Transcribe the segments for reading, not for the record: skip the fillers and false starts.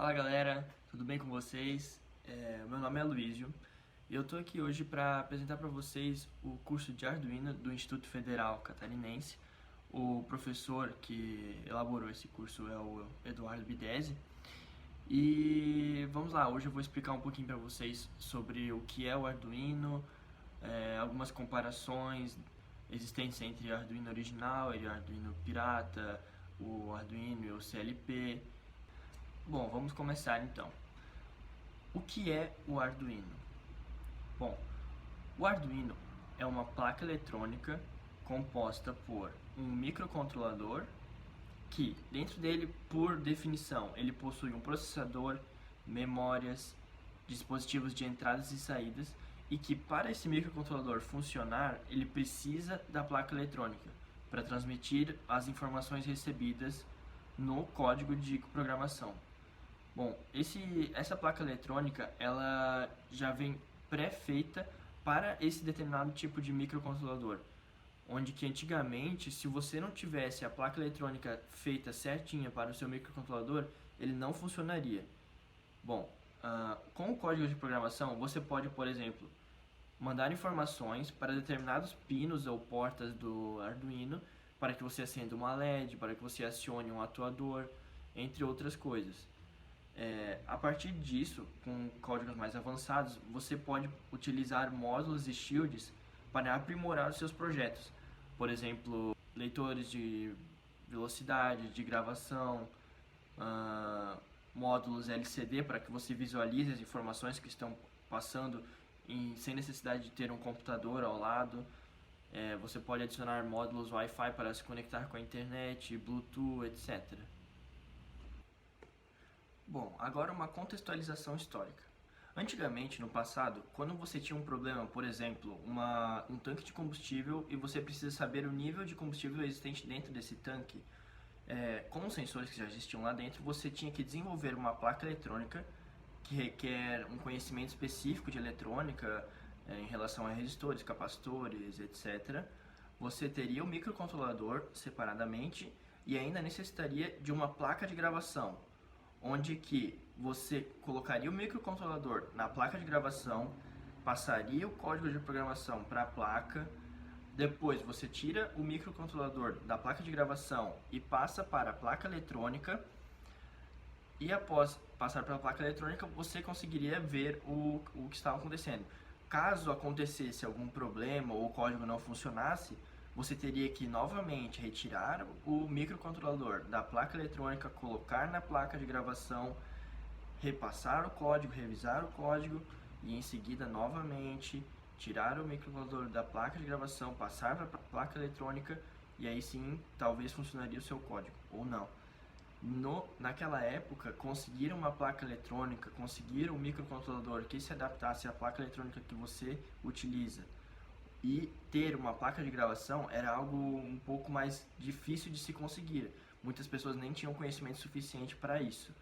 Fala galera, tudo bem com vocês? Meu nome é Luísio e eu estou aqui hoje para apresentar para vocês o curso de Arduino do Instituto Federal Catarinense. O professor que elaborou esse curso é o Eduardo Bidesi. E vamos lá, hoje eu vou explicar um pouquinho para vocês sobre o que é o Arduino, algumas comparações existentes entre o Arduino original e o Arduino pirata, o Arduino e o CLP. Bom, vamos começar então. O que é o Arduino? Bom, o Arduino é uma placa eletrônica composta por um microcontrolador que, dentro dele, por definição, ele possui um processador, memórias, dispositivos de entradas e saídas e que, para esse microcontrolador funcionar, ele precisa da placa eletrônica para transmitir as informações recebidas no código de programação. Bom, essa placa eletrônica ela já vem pré-feita para esse determinado tipo de microcontrolador, onde que antigamente, se você não tivesse a placa eletrônica feita certinha para o seu microcontrolador, ele não funcionaria. Bom, com o código de programação, você pode, por exemplo, mandar informações para determinados pinos ou portas do Arduino para que você acenda uma LED, para que você acione um atuador, entre outras coisas. A partir disso, com códigos mais avançados, você pode utilizar módulos e shields para aprimorar os seus projetos. Por exemplo, leitores de velocidade, de gravação, módulos LCD para que você visualize as informações que estão passando sem necessidade de ter um computador ao lado. Você pode adicionar módulos Wi-Fi para se conectar com a internet, Bluetooth, etc. Bom, agora uma contextualização histórica. Antigamente, no passado, quando você tinha um problema, por exemplo, um tanque de combustível e você precisa saber o nível de combustível existente dentro desse tanque, com os sensores que já existiam lá dentro, você tinha que desenvolver uma placa eletrônica que requer um conhecimento específico de eletrônica em relação a resistores, capacitores, etc. Você teria o microcontrolador separadamente e ainda necessitaria de uma placa de gravação, onde que você colocaria o microcontrolador na placa de gravação, passaria o código de programação para a placa, depois você tira o microcontrolador da placa de gravação e passa para a placa eletrônica, e após passar para a placa eletrônica você conseguiria ver o que estava acontecendo. Caso acontecesse algum problema ou o código não funcionasse, você teria que novamente retirar o microcontrolador da placa eletrônica, colocar na placa de gravação, repassar o código, revisar o código e em seguida novamente tirar o microcontrolador da placa de gravação, passar para a placa eletrônica e aí sim talvez funcionaria o seu código ou não. Naquela época, conseguir uma placa eletrônica, conseguir um microcontrolador que se adaptasse à placa eletrônica que você utiliza e ter uma placa de gravação era algo um pouco mais difícil de se conseguir. Muitas pessoas nem tinham conhecimento suficiente para isso.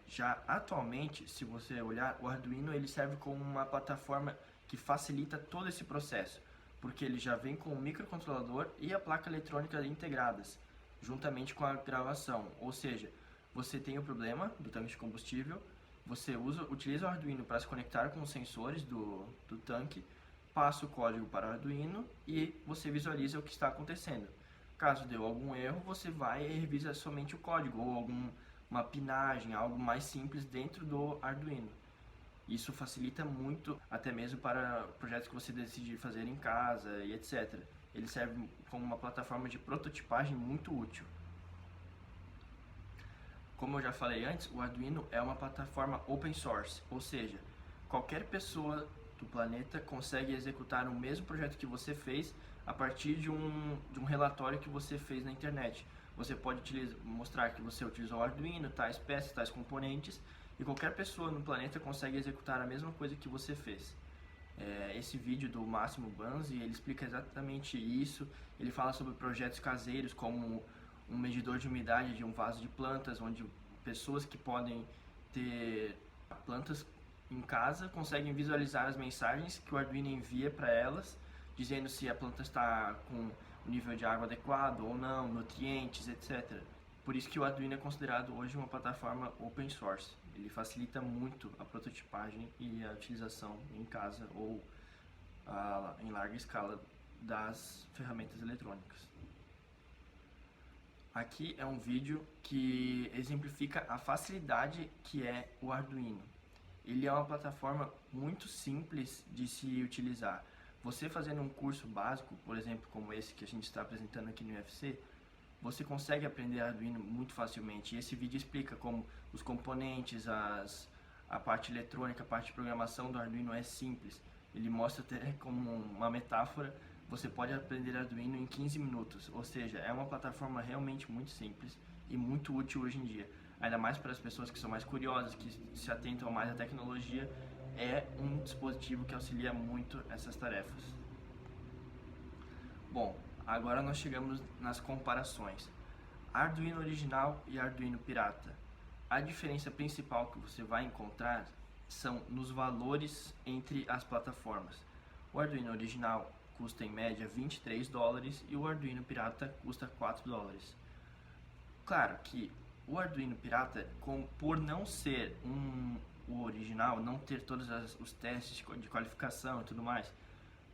Já atualmente, se você olhar, o Arduino ele serve como uma plataforma que facilita todo esse processo, porque ele já vem com o microcontrolador e a placa eletrônica integradas, juntamente com a gravação. Ou seja, você tem o problema do tanque de combustível, você utiliza o Arduino para se conectar com os sensores do tanque, passa o código para o Arduino e você visualiza o que está acontecendo. Caso deu algum erro, você vai e revisa somente o código ou alguma pinagem, algo mais simples dentro do Arduino. Isso facilita muito, até mesmo para projetos que você decide fazer em casa e etc. Ele serve como uma plataforma de prototipagem muito útil. Como eu já falei antes, o Arduino é uma plataforma open source, ou seja, qualquer pessoa do planeta consegue executar o mesmo projeto que você fez a partir de um relatório que você fez na internet. Você pode mostrar que você utilizou o Arduino, tais peças, tais componentes, e qualquer pessoa no planeta consegue executar a mesma coisa que você fez. Esse vídeo do Máximo Banzi, ele explica exatamente isso. Ele fala sobre projetos caseiros como um medidor de umidade de um vaso de plantas, onde pessoas que podem ter plantas em casa conseguem visualizar as mensagens que o Arduino envia para elas, dizendo se a planta está com o nível de água adequado ou não, nutrientes, etc. Por isso que o Arduino é considerado hoje uma plataforma open source. Ele facilita muito a prototipagem e a utilização em casa ou em larga escala das ferramentas eletrônicas. Aqui é um vídeo que exemplifica a facilidade que é o Arduino. Ele é uma plataforma muito simples de se utilizar. Você fazendo um curso básico, por exemplo, como esse que a gente está apresentando aqui no UFC, você consegue aprender Arduino muito facilmente. E esse vídeo explica como os componentes, a parte eletrônica, a parte de programação do Arduino é simples. Ele mostra até como uma metáfora, você pode aprender Arduino em 15 minutos. Ou seja, é uma plataforma realmente muito simples e muito útil hoje em dia. Ainda mais para as pessoas que são mais curiosas, que se atentam mais à tecnologia, é um dispositivo que auxilia muito essas tarefas. Bom, agora nós chegamos nas comparações. Arduino original e Arduino pirata. A diferença principal que você vai encontrar são nos valores entre as plataformas. O Arduino original custa em média $23 e o Arduino pirata custa $4. Claro que o Arduino pirata, por não ser o original, não ter todos os testes de qualificação e tudo mais,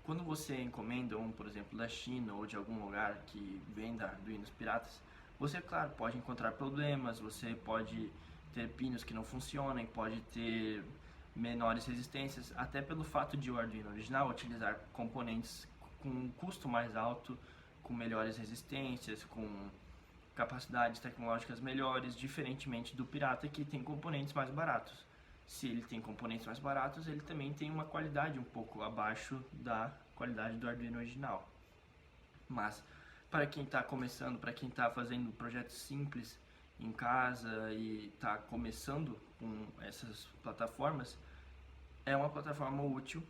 quando você encomenda por exemplo, da China ou de algum lugar que venda Arduinos piratas, você, claro, pode encontrar problemas, você pode ter pinos que não funcionem, pode ter menores resistências, até pelo fato de o Arduino original utilizar componentes com um custo mais alto, com melhores resistências, com capacidades tecnológicas melhores, diferentemente do pirata, que tem componentes mais baratos. Se ele tem componentes mais baratos, ele também tem uma qualidade um pouco abaixo da qualidade do Arduino original. Mas para quem está começando, para quem está fazendo projetos simples em casa e está começando com essas plataformas, é uma plataforma útil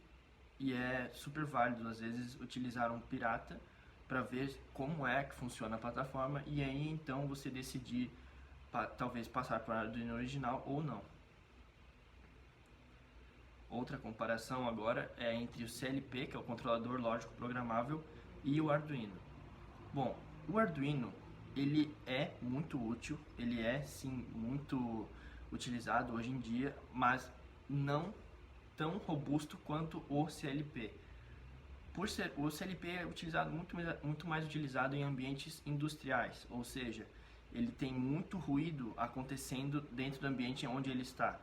e é super válido às vezes utilizar um pirata para ver como é que funciona a plataforma e aí então você decidir talvez passar para o Arduino original ou não. Outra comparação agora é entre o CLP, que é o controlador lógico programável, e o Arduino. Bom, o Arduino ele é muito útil, ele é sim muito utilizado hoje em dia, mas não tão robusto quanto o CLP. O CLP é utilizado muito mais utilizado em ambientes industriais, ou seja, ele tem muito ruído acontecendo dentro do ambiente onde ele está.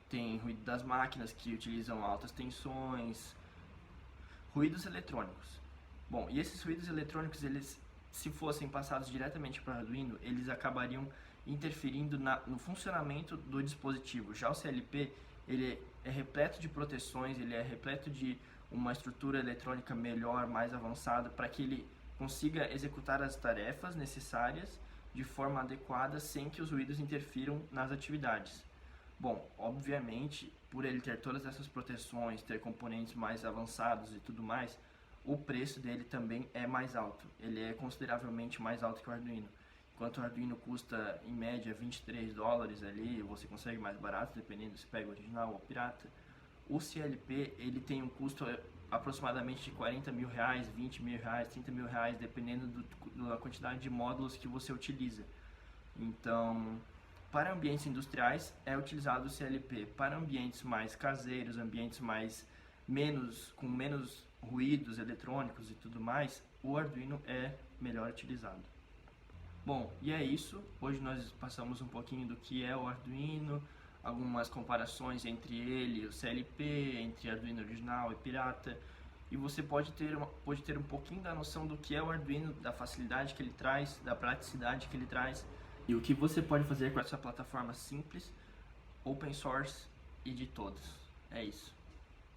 Tem ruído das máquinas que utilizam altas tensões, ruídos eletrônicos. Bom, e esses ruídos eletrônicos, eles, se fossem passados diretamente para o Arduino, eles acabariam interferindo no funcionamento do dispositivo. Já o CLP, ele é repleto de proteções, ele é repleto de uma estrutura eletrônica melhor, mais avançada, para que ele consiga executar as tarefas necessárias de forma adequada, sem que os ruídos interfiram nas atividades. Bom, obviamente, por ele ter todas essas proteções, ter componentes mais avançados e tudo mais, o preço dele também é mais alto. Ele é consideravelmente mais alto que o Arduino. Enquanto o Arduino custa, em média, $23 ali, você consegue mais barato, dependendo se pega o original ou pirata. O CLP, ele tem um custo aproximadamente de R$40 mil, R$20 mil, R$30 mil, dependendo da quantidade de módulos que você utiliza. Então, para ambientes industriais é utilizado o CLP. Para ambientes mais caseiros, ambientes com menos ruídos eletrônicos e tudo mais, o Arduino é melhor utilizado. Bom, e é isso. Hoje nós passamos um pouquinho do que é o Arduino, algumas comparações entre ele e o CLP, entre Arduino original e pirata, e você pode ter um pouquinho da noção do que é o Arduino, da facilidade que ele traz, da praticidade que ele traz, e o que você pode fazer com essa plataforma simples, open source e de todos. É isso.